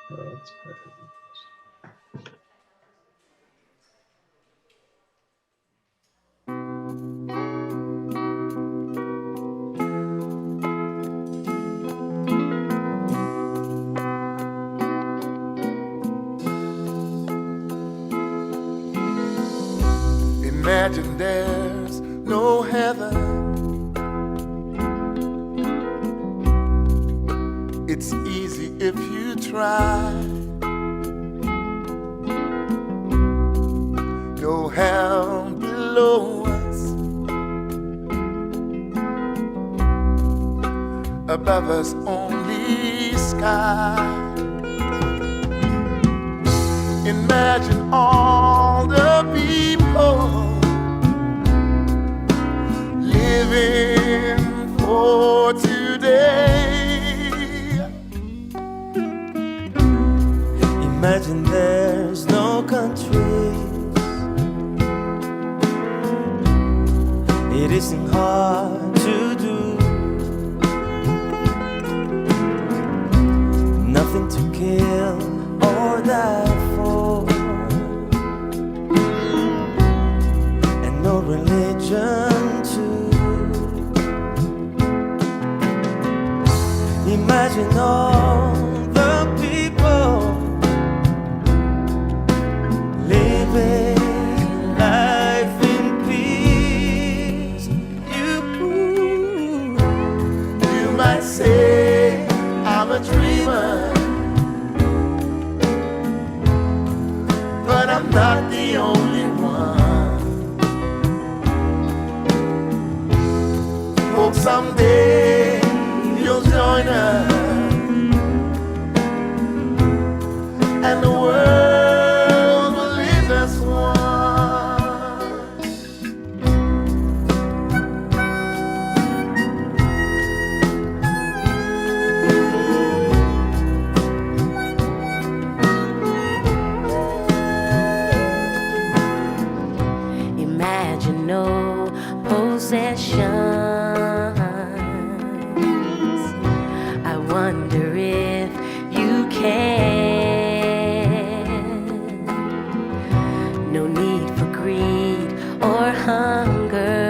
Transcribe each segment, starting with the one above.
That's perfect. Imagine there's no heaven. It's easy if you try. No hell below us, above us only sky. Imagine all the people living for today. Imagine there's no countries. It isn't hard to do. Nothing to kill or die for, and no religion too. Imagine all the people living life in peace. You might say I'm a dreamer, but I'm not the only one. Hope someday you'll join us, and the world will live as one. Imagine no possessions. I wonder if you can. No need for greed or hunger.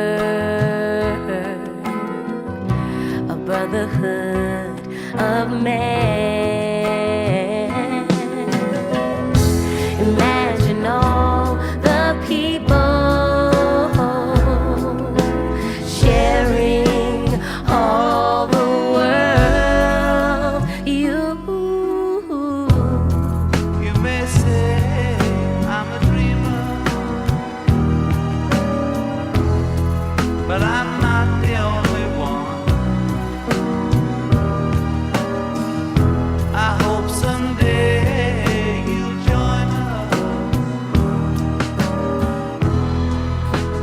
A brotherhood of man. Imagine all the people sharing all the world. You may say I'm a dreamer, but I'm not the only one. I hope someday you'll join us,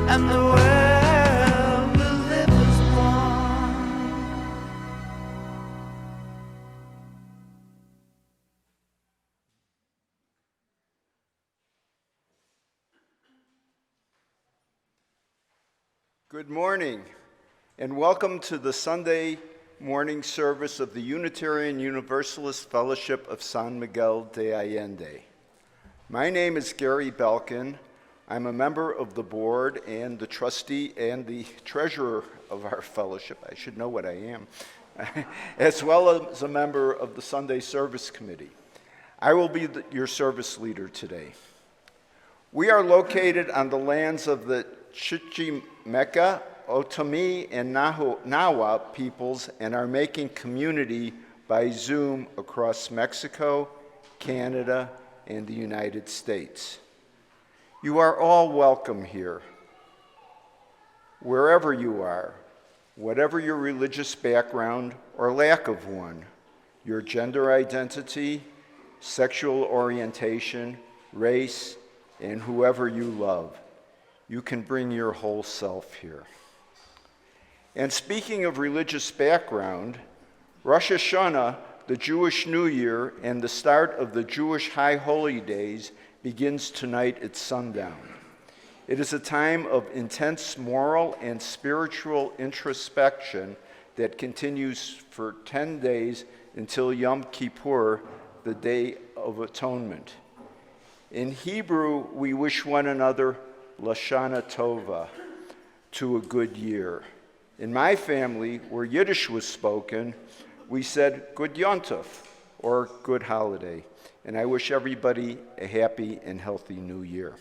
and the world will live as one. Good morning, and welcome to the Sunday morning service of the Unitarian Universalist Fellowship of San Miguel de Allende. My name is Belkin. I'm a member of the board and the trustee and the treasurer of our fellowship. I should know what I am, as well as a member of the Sunday service committee. I will be your service leader today. We are located on the lands of the Chichimeca, Otomi, and Nawa peoples and are making community by Zoom across Mexico, Canada, and the United States. You are all welcome here, wherever you are, whatever your religious background or lack of one, your gender identity, sexual orientation, race, and whoever you love. You can bring your whole self here. And speaking of religious background, Rosh Hashanah, the Jewish New Year, and the start of the Jewish High Holy Days begins tonight at sundown. It is a time of intense moral and spiritual introspection that continues for 10 days until Yom Kippur, the day of Atonement. In Hebrew, we wish one another Lashana Tova, to a good year. In my family, where Yiddish was spoken, we said Good Yontov, or Good Holiday. And I wish everybody a happy and healthy new year.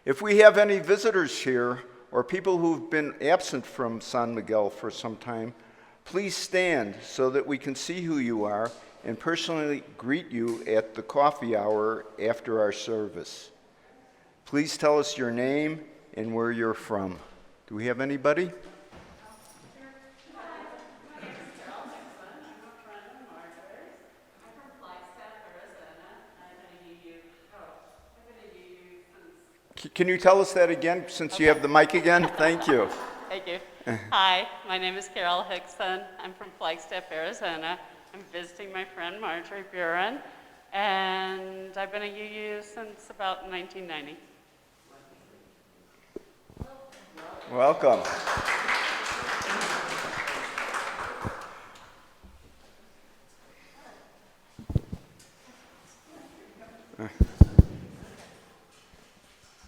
If we have any visitors here, or people who've been absent from San Miguel for some time, please stand so that we can see who you are and personally greet you at the coffee hour after our service. Please tell us your name and where you're from. Do we have anybody? Can you tell us that again, since you have the mic again? Thank you. Thank you. Hi, my name is Carol Hickson. I'm from Flagstaff, Arizona. I'm visiting my friend Marjorie Buren, and I've been a UU since about 1990. Welcome.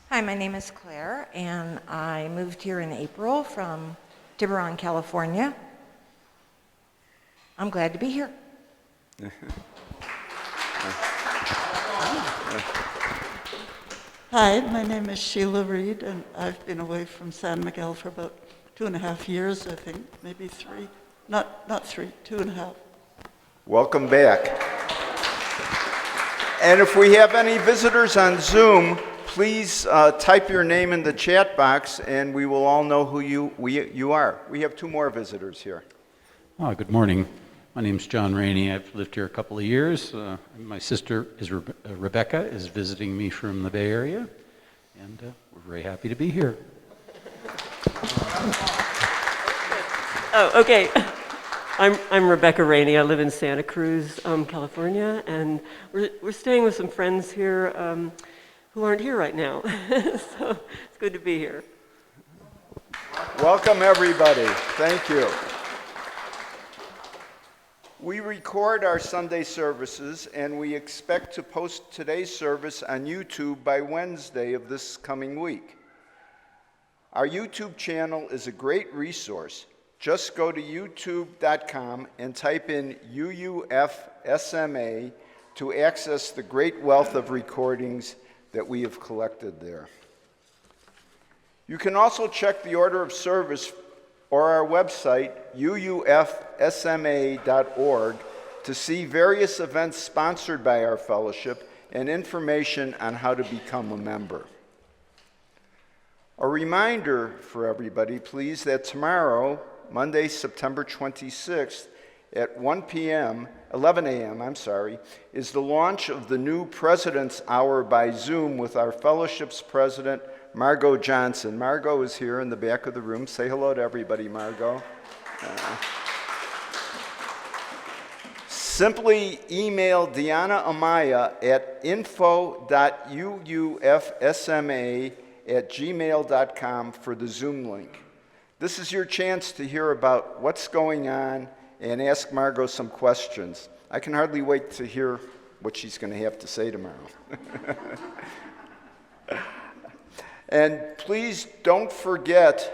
Hi, my name is Claire, and I moved here in April from Tiburon, California. I'm glad to be here. Hi, my name is Sheila Reed, and I've been away from San Miguel for about 2.5 years, I think, maybe 3. Not 3, 2.5. Welcome back. And if we have any visitors on Zoom, please type your name in the chat box, and we will all know who you are. We have 2 more visitors here. Good morning. My name's John Rainey. I've lived here a couple of years. My sister is Rebecca is visiting me from the Bay Area, and we're very happy to be here. Oh, okay. I'm Rebecca Rainey. I live in Santa Cruz, California, and we're staying with some friends here who aren't here right now. So it's good to be here. Welcome, everybody. Thank you. We record our Sunday services, and we expect to post today's service on YouTube by Wednesday of this coming week. Our YouTube channel is a great resource. Just go to youtube.com and type in UUFSMA to access the great wealth of recordings that we have collected there. You can also check the order of service or our website, UUFSMA.org, to see various events sponsored by our fellowship and information on how to become a member. A reminder for everybody, please, that tomorrow, Monday, September 26th, at 11 a.m., is the launch of the new President's Hour by Zoom with our fellowship's president, Margot Johnson. Margot is here in the back of the room. Say hello to everybody, Margot. Simply email Deanna Amaya at info.uufsma@gmail.com for the Zoom link. This is your chance to hear about what's going on and ask Margot some questions. I can hardly wait to hear what she's going to have to say tomorrow. And please don't forget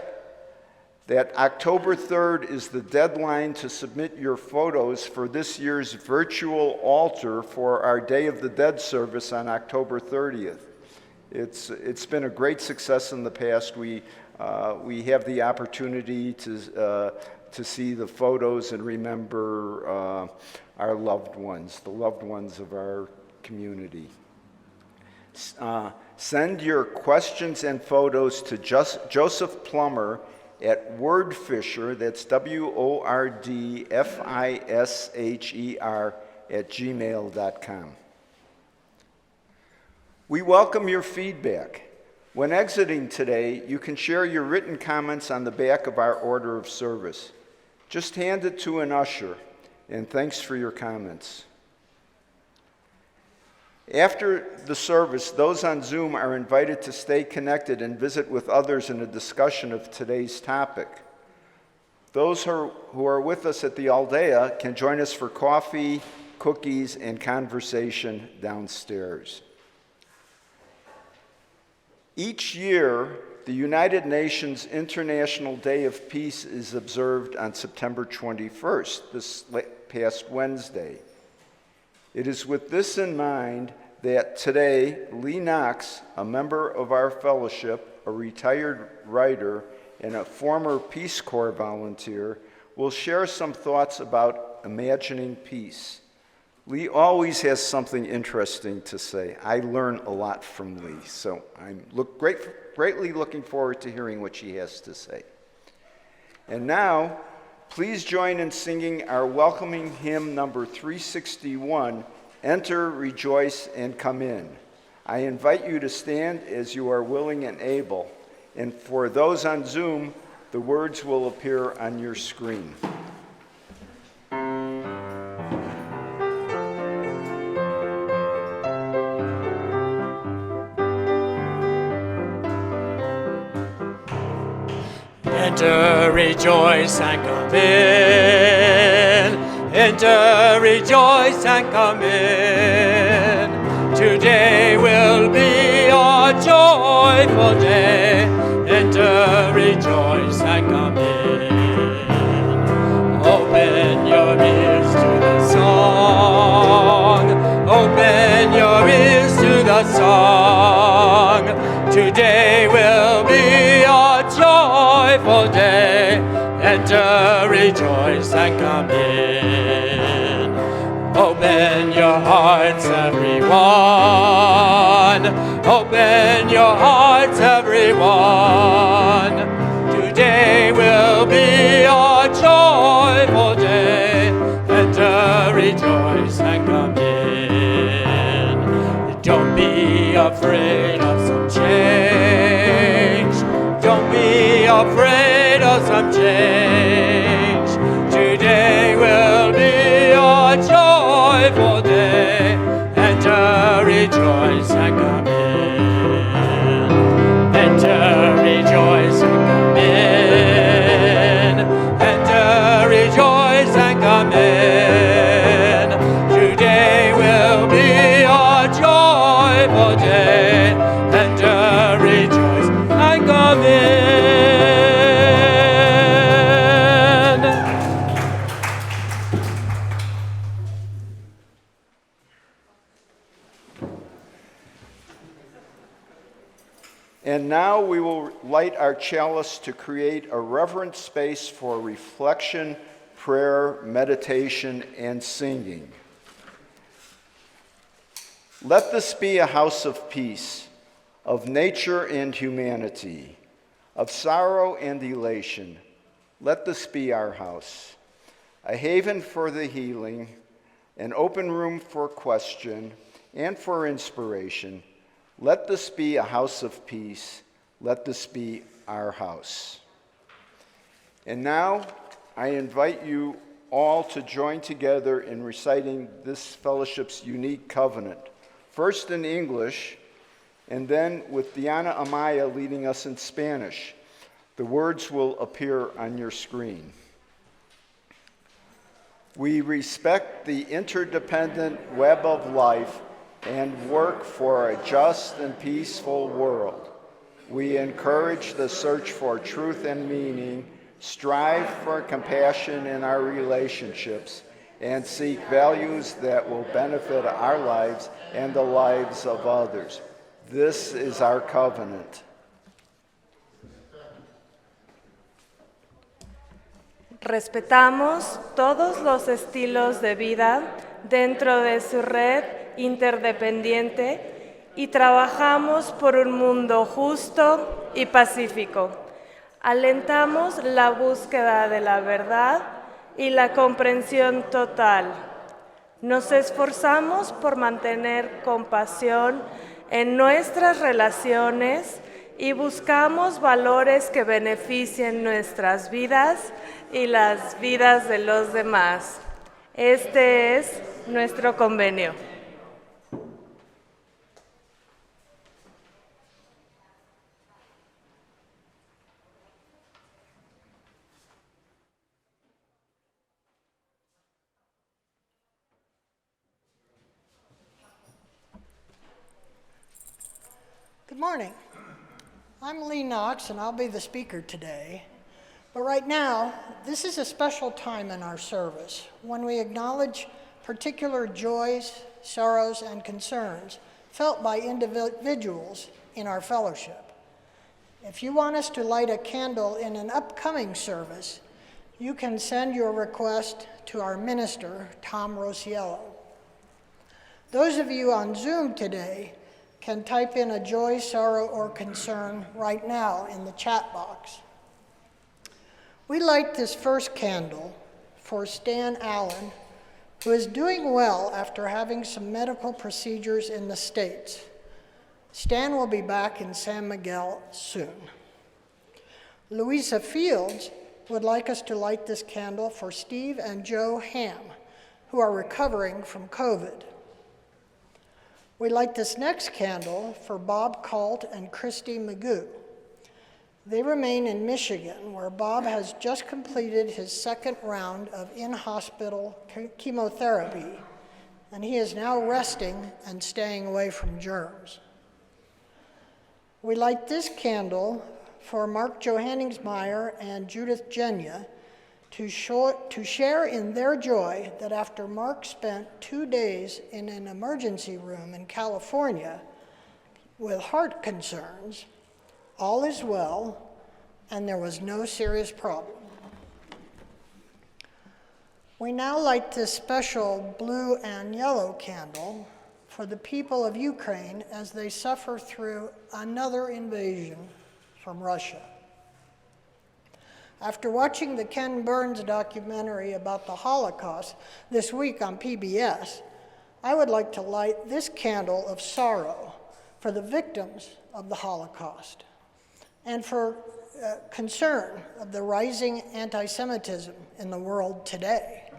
that October 3rd is the deadline to submit your photos for this year's virtual altar for our Day of the Dead service on October 30th. It's been a great success in the past. We have the opportunity to see the photos and remember our loved ones, the loved ones of our community. Send your questions and photos to Joseph Plummer at Wordfisher, that's WORDFISHER @gmail.com. We welcome your feedback. When exiting today, you can share your written comments on the back of our order of service. Just hand it to an usher, and thanks for your comments. After the service, those on Zoom are invited to stay connected and visit with others in a discussion of today's topic. Those who are with us at the Aldea can join us for coffee, cookies, and conversation downstairs. Each year, the United Nations International Day of Peace is observed on September 21st, this past Wednesday. It is with this in mind that today, Knox, a member of our fellowship, a retired writer, and a former Peace Corps volunteer, will share some thoughts about imagining peace. Lee always has something interesting to say. I learn a lot from Lee, so I'm greatly looking forward to hearing what she has to say. And now, please join in singing our welcoming hymn number 361, Enter, Rejoice, and Come In. I invite you to stand as you are willing and able, and for those on Zoom, the words will appear on your screen. Enter, rejoice, and come in. Enter, rejoice, and come in. Today will be a joyful day. Enter, rejoice, and come in. Open your ears to the song. Open your ears to the song. Today will be a joyful day. Enter, rejoice, and come in. Open your hearts, everyone. Open your hearts, everyone. Today will be a joyful day. Enter, rejoice, and come in. Don't be afraid of some change. Don't be afraid of some change. Today will be a joyful day. Enter, rejoice, and come in. Enter, rejoice, and come in. Enter, rejoice, and come in. Today will be a joyful day. Enter, rejoice, and come in. And now we will light our chalice to create a reverent space for reflection, prayer, meditation, and singing. Let this be a house of peace, of nature and humanity, of sorrow and elation. Let this be our house, a haven for the healing, an open room for question and for inspiration. Let this be a house of peace. Let this be our house. And now I invite you all to join together in reciting this fellowship's unique covenant, first in English, and then with Diana Amaya leading us in Spanish. The words will appear on your screen. We respect the interdependent web of life and work for a just and peaceful world. We encourage the search for truth and meaning, strive for compassion in our relationships, and seek values that will benefit our lives and the lives of others. This is our covenant. Respetamos todos los estilos de vida dentro de su red interdependiente y trabajamos por un mundo justo y pacífico. Alentamos la búsqueda de la verdad y la comprensión total. Nos esforzamos por mantener compasión en nuestras relaciones y buscamos valores que beneficien nuestras vidas y las vidas de los demás. Este es nuestro convenio. Good morning. I'm Lee Knox, and I'll be the speaker today. But right now, this is a special time in our service when we acknowledge particular joys, sorrows, and concerns felt by individuals in our fellowship. If you want us to light a candle in an upcoming service, you can send your request to our minister, Tom Rosiello. Those of you on Zoom today can type in a joy, sorrow, or concern right now in the chat box. We light this first candle for Stan Allen, who is doing well after having some medical procedures in the States. Stan will be back in San Miguel soon. Louisa Fields would like us to light this candle for Steve and Joe Ham, who are recovering from COVID. We light this next candle for Bob Kalt and Christy Magoo. They remain in Michigan, where Bob has just completed his second round of in-hospital chemotherapy, and he is now resting and staying away from germs. We light this candle for Mark Johanningsmeyer and Judith Genya to share in their joy that after Mark spent 2 days in an emergency room in California with heart concerns, all is well, and there was no serious problem. We now light this special blue and yellow candle for the people of Ukraine as they suffer through another invasion from Russia. After watching the Ken Burns documentary about the Holocaust this week on PBS, I would like to light this candle of sorrow for the victims of the Holocaust and for concern of the rising anti-Semitism in the world today.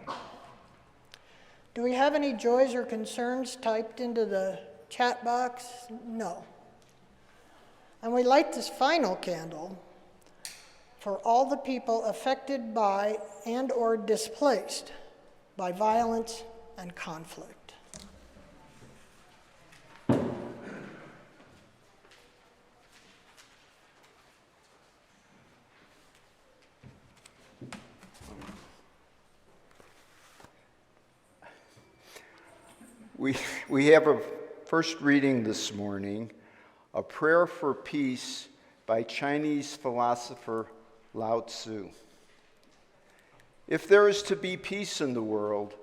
Do we have any joys or concerns typed into the chat box? No. And we light this final candle for all the people affected by and or displaced by violence and conflict. We have a first reading this morning, A Prayer for Peace by Chinese philosopher Lao Tzu. If there is to be peace in the world,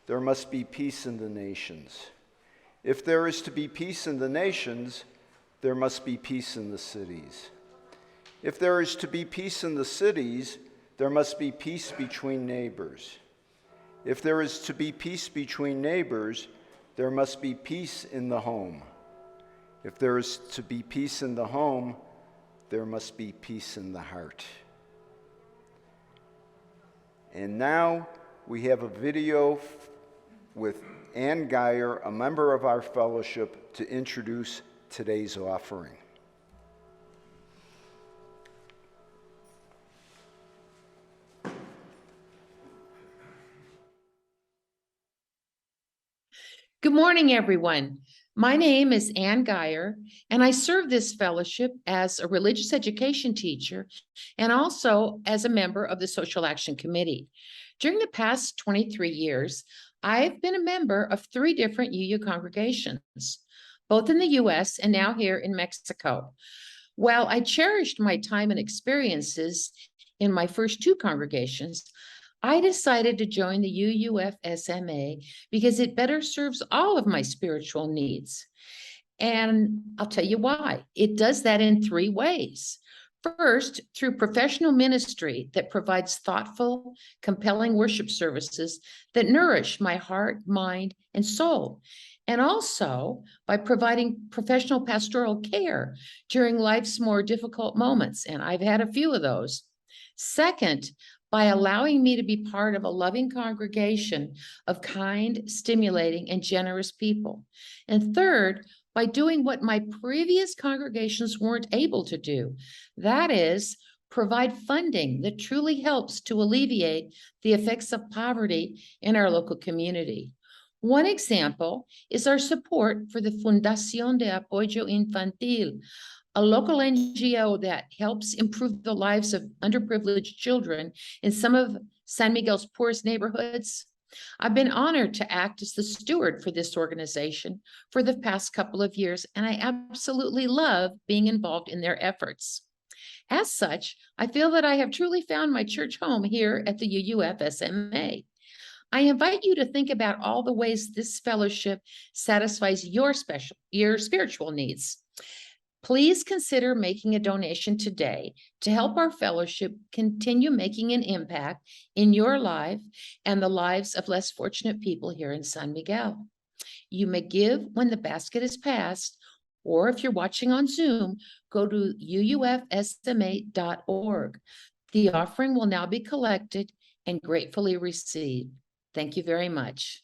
there must be peace in the nations. If there is to be peace in the nations, there must be peace in the cities. If there is to be peace in the cities, there must be peace between neighbors. If there is to be peace between neighbors, there must be peace in the home. If there is to be peace in the home, there must be peace in the heart. And now we have a video with Ann Geyer, a member of our fellowship, to introduce today's offering. Good morning, everyone. My name is Ann Geyer, and I serve this fellowship as a religious education teacher and also as a member of the Social Action Committee. During the past 23 years, I've been a member of 3 different UU congregations, both in the US and now here in Mexico. While I cherished my time and experiences in my first 2 congregations, I decided to join the UUFSMA because it better serves all of my spiritual needs. And I'll tell you why. It does that in 3 ways. First, through professional ministry that provides thoughtful, compelling worship services that nourish my heart, mind, and soul. And also by providing professional pastoral care during life's more difficult moments. And I've had a few of those. Second, by allowing me to be part of a loving congregation of kind, stimulating, and generous people. And third, by doing what my previous congregations weren't able to do. That is, provide funding that truly helps to alleviate the effects of poverty in our local community. One example is our support for the Fundación de Apoyo Infantil, a local NGO that helps improve the lives of underprivileged children in some of San Miguel's poorest neighborhoods. I've been honored to act as the steward for this organization for the past couple of years, and I absolutely love being involved in their efforts. As such, I feel that I have truly found my church home here at the UUFSMA. I invite you to think about all the ways this fellowship satisfies your spiritual needs. Please consider making a donation today to help our fellowship continue making an impact in your life and the lives of less fortunate people here in San Miguel. You may give when the basket is passed, or if you're watching on Zoom, go to uufsma.org. The offering will now be collected and gratefully received. Thank you very much.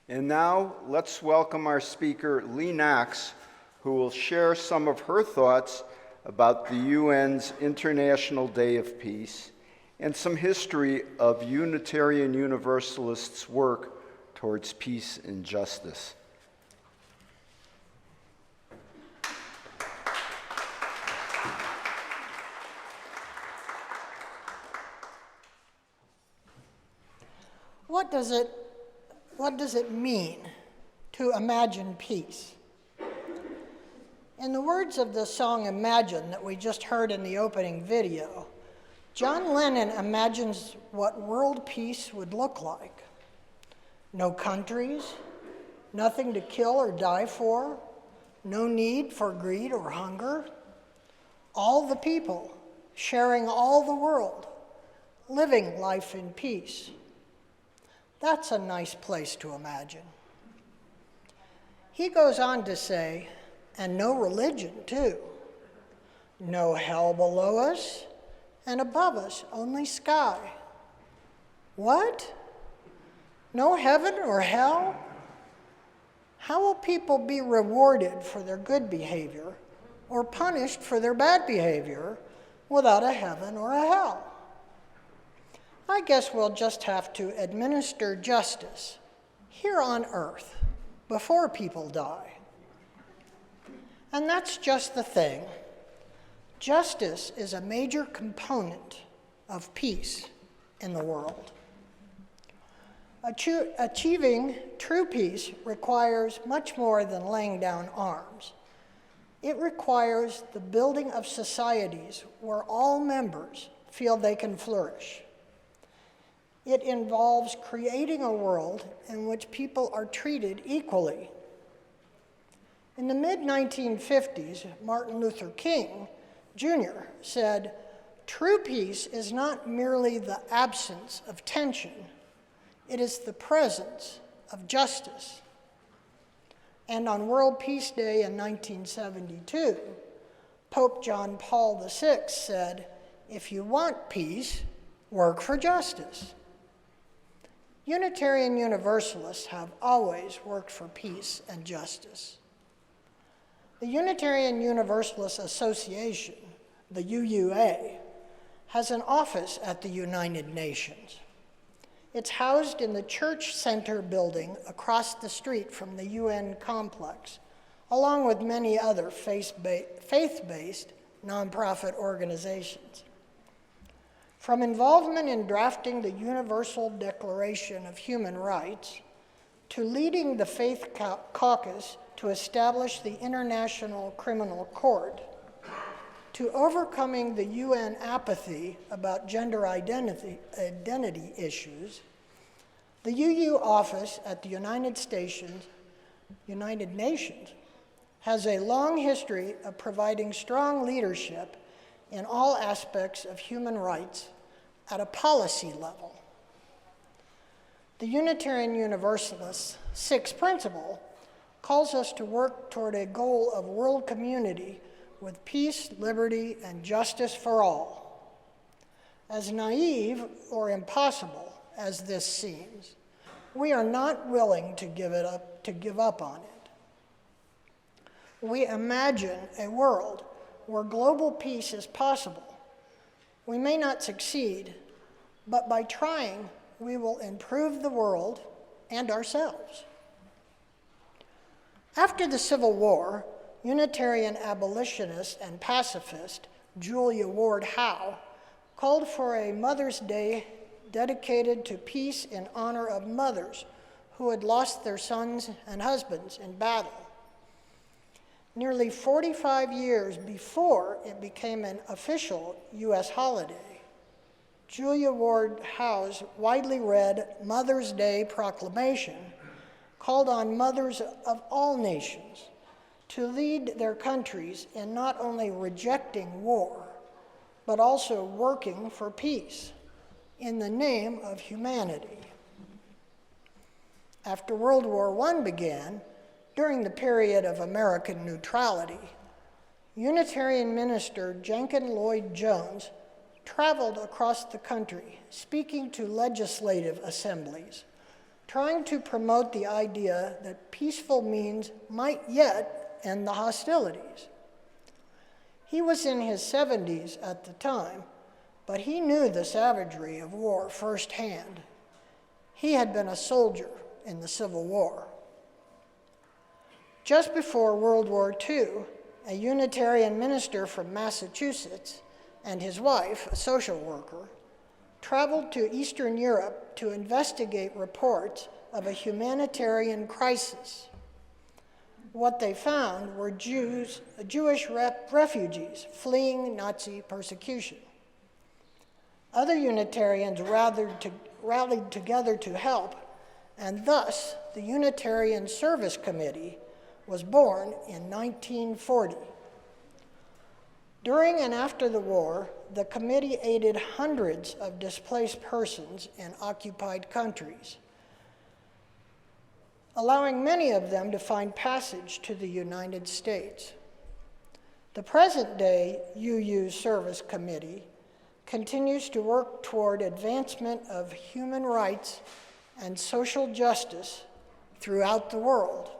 And now let's welcome our speaker, Knox, who will share some of her thoughts about the UN's International Day of Peace and some history of Unitarian Universalists' work towards peace and justice. What does it mean to imagine peace? In the words of the song Imagine that we just heard in the opening video, John Lennon imagines what world peace would look like. No countries, nothing to kill or die for, no need for greed or hunger, all the people sharing all the world, living life in peace. That's a nice place to imagine. He goes on to say, and no religion too. No hell below us, and above us only sky. What? No heaven or hell? How will people be rewarded for their good behavior or punished for their bad behavior without a heaven or a hell? I guess we'll just have to administer justice here on earth before people die. And that's just the thing. Justice is a major component of peace in the world. Achieving true peace requires much more than laying down arms. It requires the building of societies where all members feel they can flourish. It involves creating a world in which people are treated equally. In the mid-1950s, Martin Luther King, Jr. said, "True peace is not merely the absence of tension, it is the presence of justice." And on World Peace Day in 1972, Pope John Paul VI said, "If you want peace, work for justice." Unitarian Universalists have always worked for peace and justice. The Unitarian Universalist Association, the UUA, has an office at the United Nations. It's housed in the Church Center building across the street from the UN complex, along with many other faith-based nonprofit organizations. From involvement in drafting the Universal Declaration of Human Rights, to leading the Faith Caucus to establish the International Criminal Court, to overcoming the UN apathy about gender identity issues, the UU office at the United Nations has a long history of providing strong leadership in all aspects of human rights at a policy level. The Unitarian Universalists' sixth principle calls us to work toward a goal of world community with peace, liberty, and justice for all. As naive or impossible as this seems, we are not willing to give up on it. We imagine a world where global peace is possible. We may not succeed, but by trying, we will improve the world and ourselves. After the Civil War, Unitarian abolitionist and pacifist Julia Ward Howe called for a Mother's Day dedicated to peace in honor of mothers who had lost their sons and husbands in battle. Nearly 45 years before it became an official U.S. holiday, Julia Ward Howe's widely read Mother's Day proclamation called on mothers of all nations to lead their countries in not only rejecting war, but also working for peace in the name of humanity. After World War I began, during the period of American neutrality, Unitarian minister Jenkin Lloyd Jones traveled across the country speaking to legislative assemblies, trying to promote the idea that peaceful means might yet end the hostilities. He was in his 70s at the time, but he knew the savagery of war firsthand. He had been a soldier in the Civil War. Just before World War II, a Unitarian minister from Massachusetts and his wife, a social worker, traveled to Eastern Europe to investigate reports of a humanitarian crisis. What they found were Jewish refugees fleeing Nazi persecution. Other Unitarians rallied together to help, and thus the Unitarian Service Committee was born in 1940. During and after the war, the committee aided hundreds of displaced persons in occupied countries, allowing many of them to find passage to the United States. The present-day UU Service Committee continues to work toward advancement of human rights and social justice throughout the world.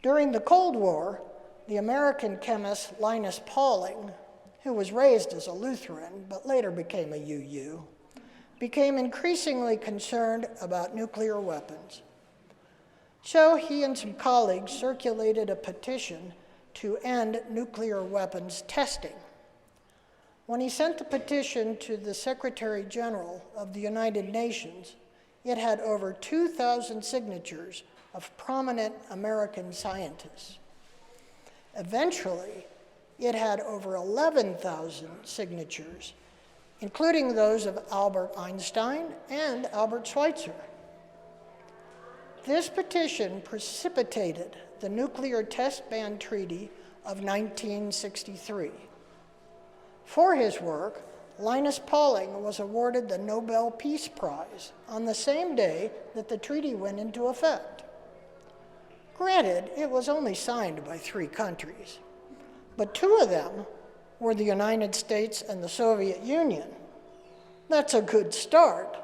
During the Cold War, the American chemist Linus Pauling, who was raised as a Lutheran but later became a UU, became increasingly concerned about nuclear weapons. So he and some colleagues circulated a petition to end nuclear weapons testing. When he sent the petition to the Secretary General of the United Nations, it had over 2,000 signatures of prominent American scientists. Eventually, it had over 11,000 signatures, including those of Albert Einstein and Albert Schweitzer. This petition precipitated the Nuclear Test Ban Treaty of 1963. For his work, Linus Pauling was awarded the Nobel Peace Prize on the same day that the treaty went into effect. Granted, it was only signed by 3 countries, but 2 of them were the United States and the Soviet Union. That's a good start.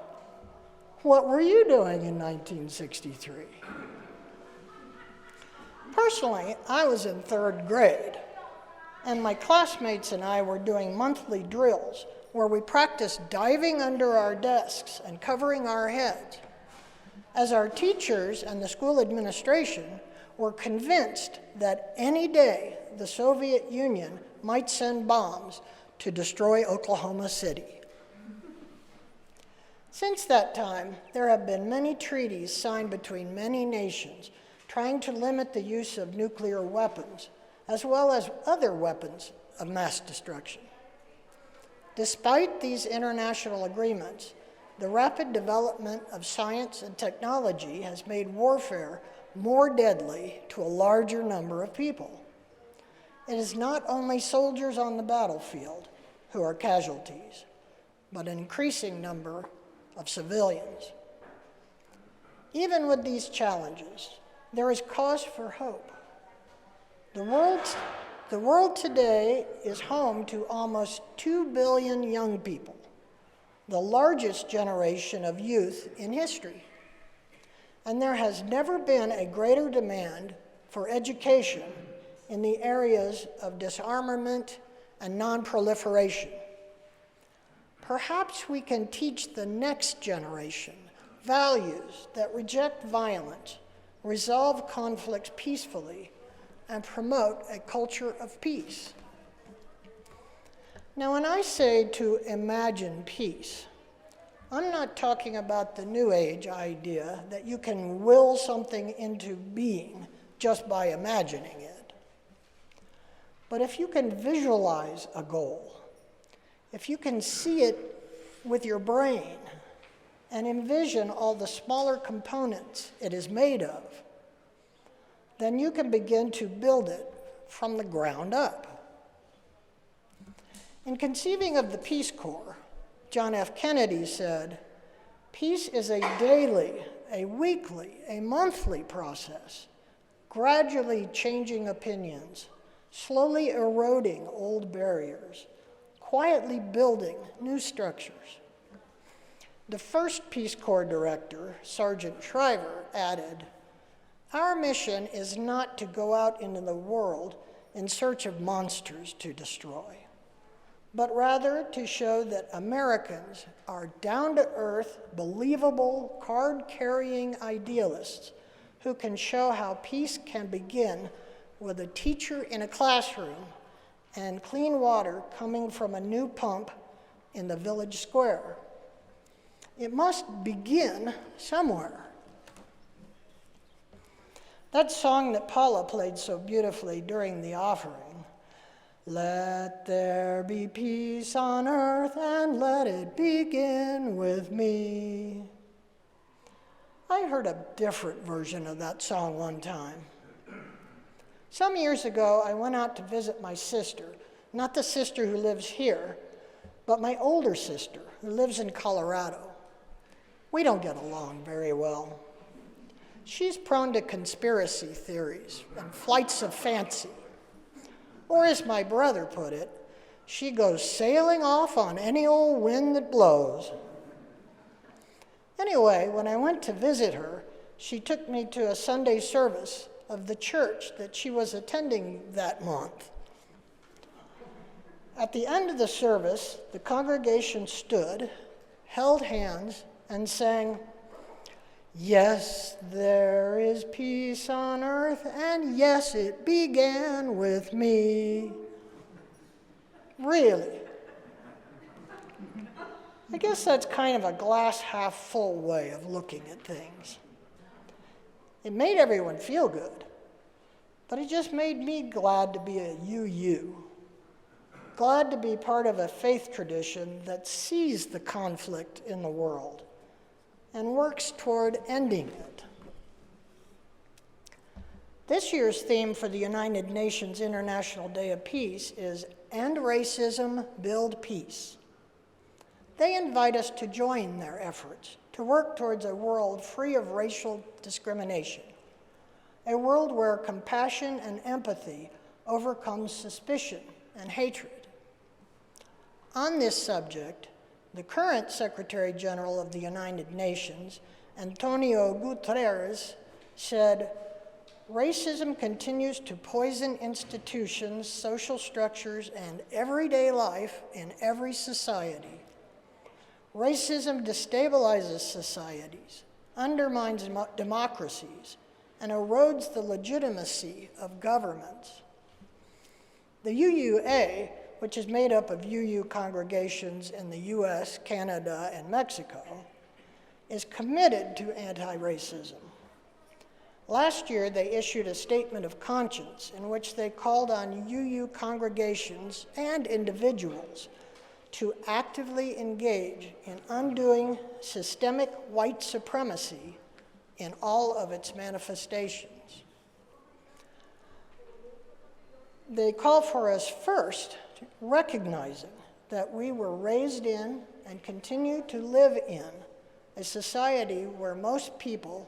What were you doing in 1963? Personally, I was in 3rd grade, and my classmates and I were doing monthly drills where we practiced diving under our desks and covering our heads, as our teachers and the school administration were convinced that any day the Soviet Union might send bombs to destroy Oklahoma City. Since that time, there have been many treaties signed between many nations trying to limit the use of nuclear weapons, as well as other weapons of mass destruction. Despite these international agreements, the rapid development of science and technology has made warfare more deadly to a larger number of people. It is not only soldiers on the battlefield who are casualties, but an increasing number of civilians. Even with these challenges, there is cause for hope. The world today is home to almost 2 billion young people, the largest generation of youth in history. And there has never been a greater demand for education in the areas of disarmament and non-proliferation. Perhaps we can teach the next generation values that reject violence, resolve conflicts peacefully, and promote a culture of peace. Now, when I say to imagine peace, I'm not talking about the New Age idea that you can will something into being just by imagining it. But if you can visualize a goal, if you can see it with your brain and envision all the smaller components it is made of, then you can begin to build it from the ground up. In conceiving of the Peace Corps, John F. Kennedy said, "Peace is a daily, a weekly, a monthly process, gradually changing opinions, slowly eroding old barriers, quietly building new structures. The first Peace Corps director, Sergeant Shriver, added, "Our mission is not to go out into the world in search of monsters to destroy, but rather to show that Americans are down-to-earth, believable, card-carrying idealists who can show how peace can begin with a teacher in a classroom and clean water coming from a new pump in the village square. It must begin somewhere." That song that Paula played so beautifully during the offering, "Let there be peace on earth and let it begin with me." I heard a different version of that song one time. Some years ago, I went out to visit my sister, not the sister who lives here, but my older sister who lives in Colorado. We don't get along very well. She's prone to conspiracy theories and flights of fancy. Or as my brother put it, she goes sailing off on any old wind that blows. Anyway, when I went to visit her, she took me to a Sunday service of the church that she was attending that month. At the end of the service, the congregation stood, held hands, and sang, "Yes, there is peace on earth, and yes, it began with me." Really? I guess that's kind of a glass half full way of looking at things. It made everyone feel good, but it just made me glad to be a UU. Glad to be part of a faith tradition that sees the conflict in the world and works toward ending it. This year's theme for the United Nations International Day of Peace is End Racism, Build Peace. They invite us to join their efforts to work towards a world free of racial discrimination, a world where compassion and empathy overcomes suspicion and hatred. On this subject, the current Secretary General of the United Nations, Antonio Guterres, said, "Racism continues to poison institutions, social structures, and everyday life in every society. Racism destabilizes societies, undermines democracies, and erodes the legitimacy of governments." The UUA, which is made up of UU congregations in the US, Canada, and Mexico, is committed to anti-racism. Last year, they issued a statement of conscience in which they called on UU congregations and individuals to actively engage in undoing systemic white supremacy in all of its manifestations. They call for us first recognizing that we were raised in and continue to live in a society where most people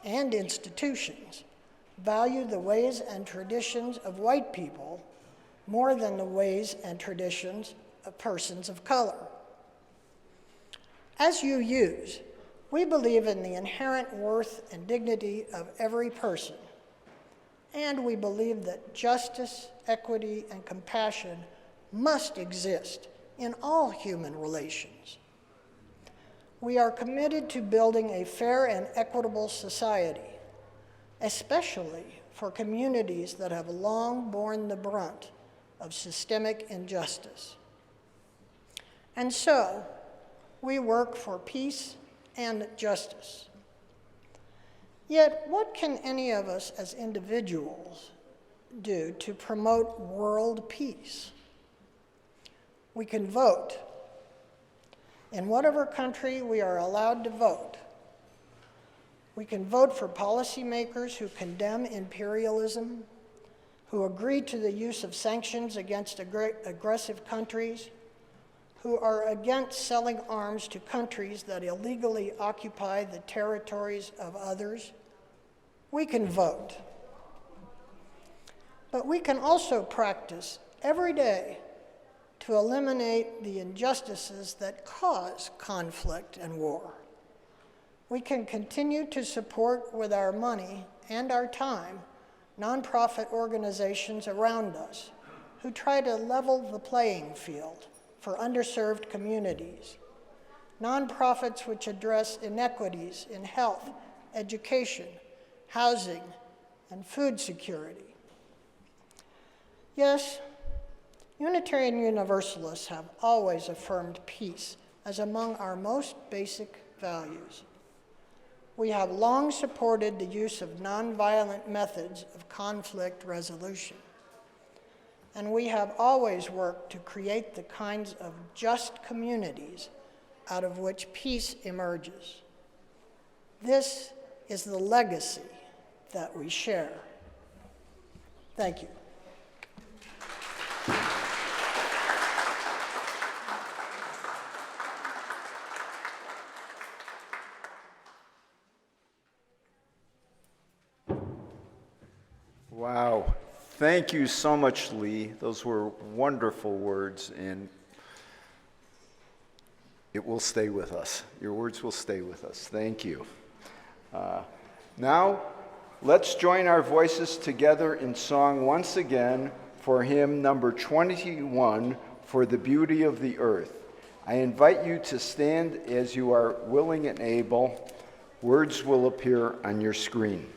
and institutions value the ways and traditions of white people more than the ways and traditions of persons of color. As UUs, we believe in the inherent worth and dignity of every person, and we believe that justice, equity, and compassion must exist in all human relations. We are committed to building a fair and equitable society, especially for communities that have long borne the brunt of systemic injustice. And so, we work for peace and justice. Yet, what can any of us as individuals do to promote world peace? We can vote. In whatever country we are allowed to vote. We can vote for policymakers who condemn imperialism, who agree to the use of sanctions against aggressive countries, who are against selling arms to countries that illegally occupy the territories of others. We can vote. But we can also practice every day to eliminate the injustices that cause conflict and war. We can continue to support with our money and our time nonprofit organizations around us who try to level the playing field for underserved communities. Nonprofits which address inequities in health, education, housing, and food security. Yes, Unitarian Universalists have always affirmed peace as among our most basic values. We have long supported the use of nonviolent methods of conflict resolution. And we have always worked to create the kinds of just communities out of which peace emerges. This is the legacy that we share. Thank you. Wow. Thank you so much, Lee. Those were wonderful words, and it will stay with us. Your words will stay with us. Thank you. Now, let's join our voices together in song once again for hymn number 21, For the Beauty of the Earth. I invite you to stand as you are willing and able. Words will appear on your screen.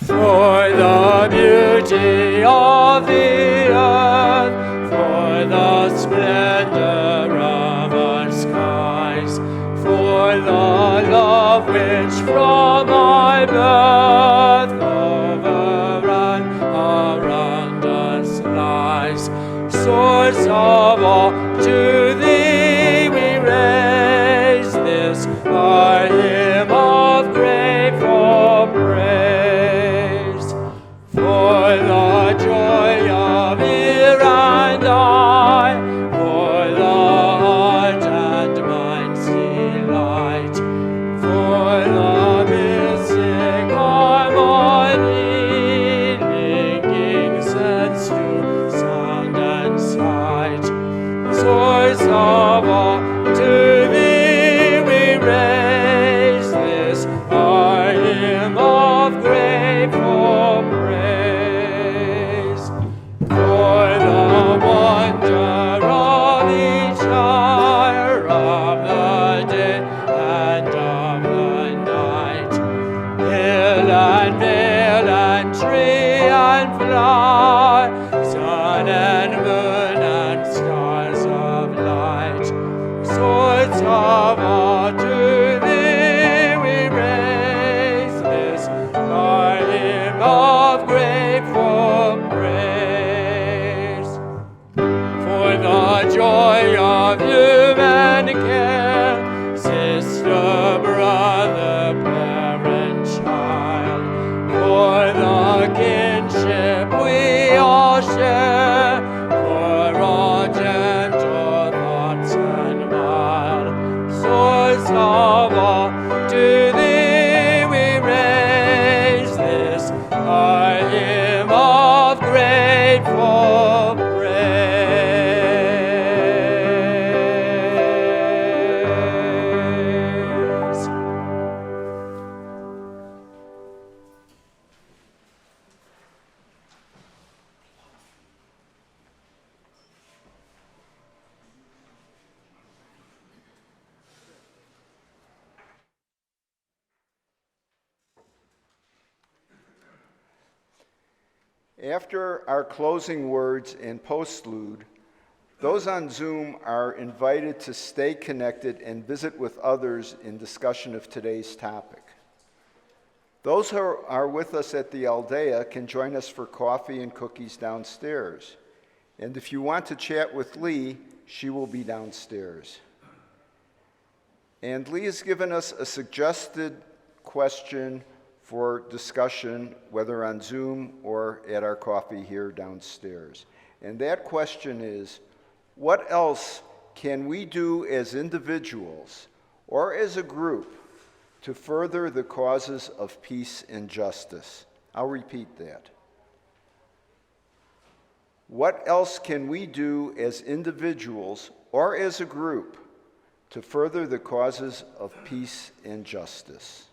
For the beauty of the earth, for the splendor of our skies, for the love which from my birth over and around us lies. Source of all, to thee we raise this our hymn of grateful praise. For the joy of ear and eye, for the heart and mind's delight, for the missing harmony, linking sense to sound and sight. Source of all, to thee we raise this our hymn of grateful praise. For the wonder of each hour of the day and of the night, hill and vale and tree and flower, sun and moon and stars of light. Source of all, to thee we raise this our hymn of grateful praise. For the joy of human care, sister, brother, parent, child, for the kinship we all share, for all gentle thoughts and mild. Source of all, to thee we raise this our hymn of grateful praise. After our closing words and postlude, those on Zoom are invited to stay connected and visit with others in discussion of today's topic. Those who are with us at the Aldea can join us for coffee and cookies downstairs. And if you want to chat with Lee, she will be downstairs. And Lee has given us a suggested question for discussion, whether on Zoom or at our coffee here downstairs. And that question is, what else can we do as individuals or as a group to further the causes of peace and justice? I'll repeat that. What else can we do as individuals or as a group to further the causes of peace and justice?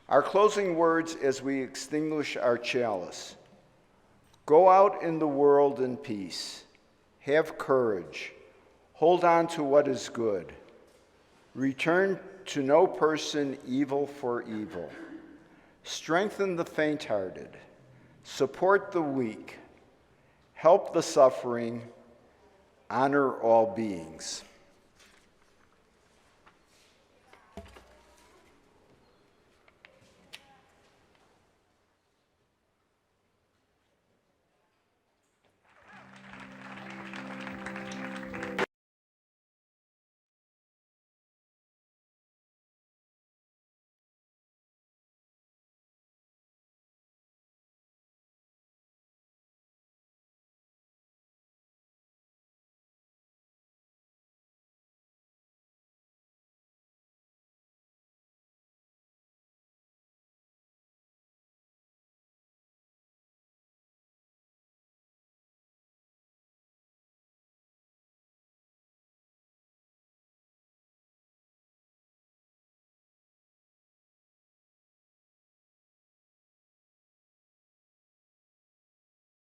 Our closing words as we extinguish our chalice. Go out in the world in peace. Have courage. Hold on to what is good. Return to no person evil for evil. Strengthen the faint-hearted. Support the weak. Help the suffering. Honor all beings.